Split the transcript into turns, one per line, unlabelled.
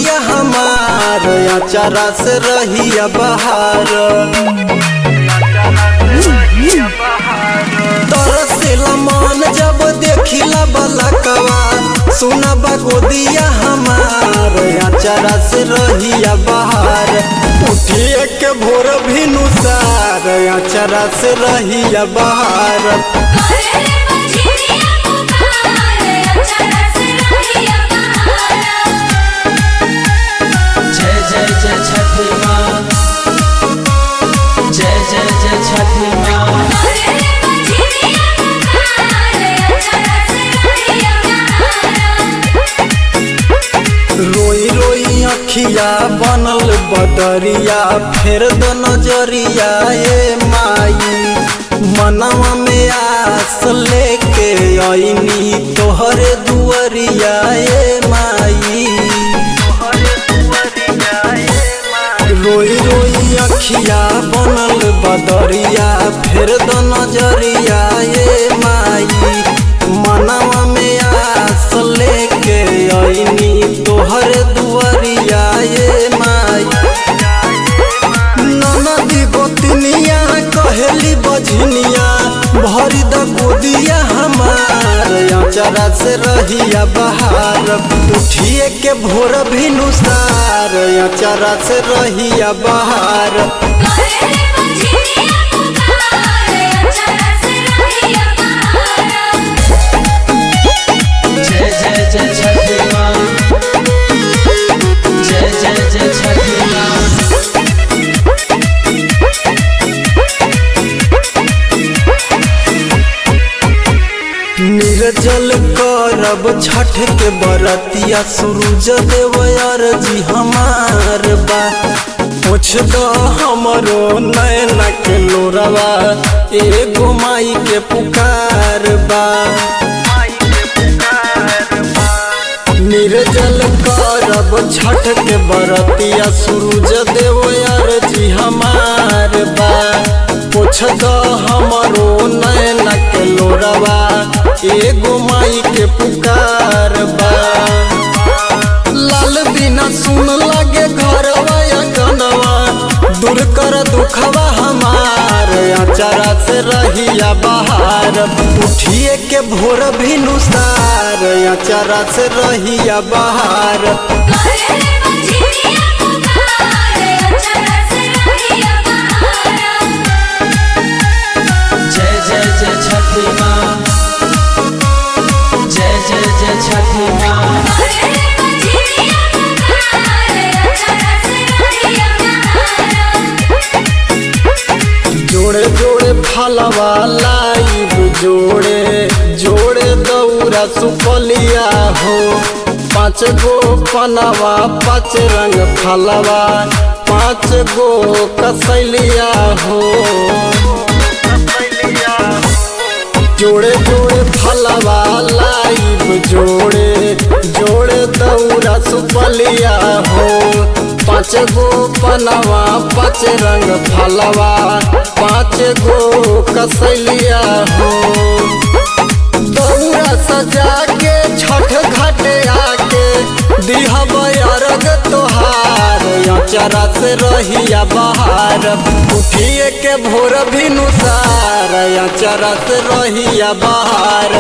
गोदिया हमार अचारा से रहिया बहार। तरसेला मन जब देखिला बलकवा सुना बा गोदिया हमार अचारा से रहिया बहार। उठिए के भोर भी नुसार अचारा से रहिया बहार।
जय जय जय छठी माँ, जय जय जय छठी माँ।
रोई रोई अखिया बनल बदरिया फेर दो नजरिया ए माई। मनवा में आस लेके आईनी तोहरे दुआरिया ए माई। रोई रोई अखिया बनल बदरिया फेर दो नजरिया ए माई। मनवा में आस लेके आईनी तोहरे दुआरिया ए माई। ननदी गोतनिया कहेली बझनिया भरी द गोदिया हमार अचारा से रहिया बहार। उठिए के भोर भी नुसार अचारा से रहिया बहार।
जय जय जय छठी माँ, जय जय जय छठी माँ।
निर्जल करब छठ के बरतिया सूरज देव अर्जी हमार बा। पूछ दो हमरो नैना के लोरवा एगो माई के पुकार बा। निर्जल करब छठ के बरतिया सूरज देव अर्जी हमार बा। पूछ दो हमरो नैना के लोरवा एगो माई के पुकार बा। लाल बिना सुन लागे घरवा अंगनवा दूर कर दुखवा हमार अचारा से रहिया बहार। उठिए के भोर भी नुसार अचारा से रहिया बहार।
जय जय जय छठी माँ, जय जय जय छठी माँ।
जोड़े जोड़े फलवा लाइब जोड़े जोड़े दौरा सुपलिया हो। 5 गो पनवा 5 रंग फलवा 5 गो कसैलिया हो। जोड़े जोड़े फलवा लाइब जोड़े जोड़े दौरा सुपलिया हो। 5 गो पनवा 5 रंग फलवा 5 गो कसैलिया हो। दौरा सजा के छठ घाटे आके दिहब अर्घ तोहार अचारा से रहिया बहार। उठिए के भोर भी नुसार अचारा से रहिया बहार।